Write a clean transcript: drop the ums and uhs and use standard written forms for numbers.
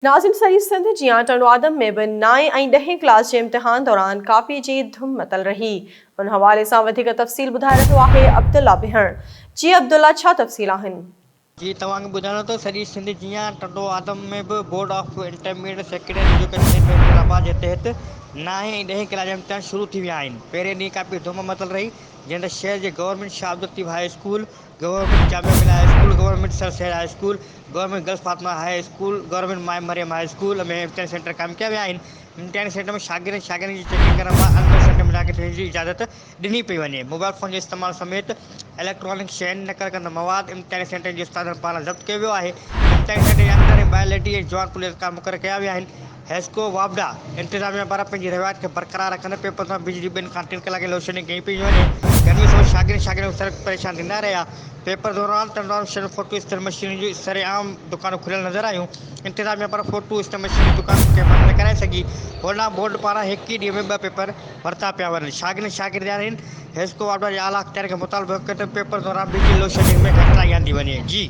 नाज़िम सही सिंध जियां टंडवादम में भी 9 ऐं 10 क्लास के इम्तिहान दौरान कापी जी धुम मतल रही। उन हवाले से वधिक तफ़सील ॿुधाए रहियो आहे अब्दुल्ला भेण। जी अब्दुल्ला, छा तफ़सील आहिनि? जी तव्हांखे ॿुधाइणो त सॼी सिंध जियां टंडो आदम में भी board of intermediate secondary education Hyderabad जे तहत 9 ऐं 10 क्लास जा इम्तिहान शुरू थी विया आहिनि। पहिरें ॾींहुं काफ़ी धूम मतल रही, जंहिं शहर जे government Shahabat Latif high school, government Jamia Millia high school, government sir Syed high school, government girls Fatima high school, government Mai Maryam high school में इम्तिहान सेंटर क़ाइमु कया विया आहिनि। इम्तिहान सेंटर में शागिर्दनि जी चेकिंग करण खां अंदरि सेंटर में दाख़िल थियण जी इजाज़त ॾिनी पई वञे। मोबाइल फ़ोन जे इस्तेमालु समेत इलेक्ट्रॉनिक शयुनि नक़ल कंदड़ मवाद इम्तिहान सेंटर जे उस्तादनि पारां ज़ब्त कयो वियो आहे। इम्तिहान सेंटर जे अंदरि ऐं ॿाहिरि लेडी ऐं जवान पुलिस कार मुक़ररु कया विया आहिनि। हेस्को वापडा इंतिज़ामिया पारां पंहिंजी रवायत खे बरक़रार रखंदे पेपर सां बिजली 2 खां 3 कलाक रोशनी कई पई वञे। गर्मी समय शागिर्द सख़्त परेशान थींदा रहिया। पेपर दौरान टंडवाल शहर में फोटो स्टेट मशीन जी सरेआम दुकानूं खुलियल नज़र आयूं। इंतिज़ामिया पारां फोटो स्टेट मशीन जी दुकान खे बंदि न कराए सघी। होॾां बोर्ड पारां हिक ई ॾींहं में 2 पेपर वरिता पिया वञनि। शागिर्द आहिनि हेस्को वापडा जे आला अख़्तियार खे मुतालबो कयो त पेपर दौरान बिजली रोशनी में घटिताई आंदी वञे। जी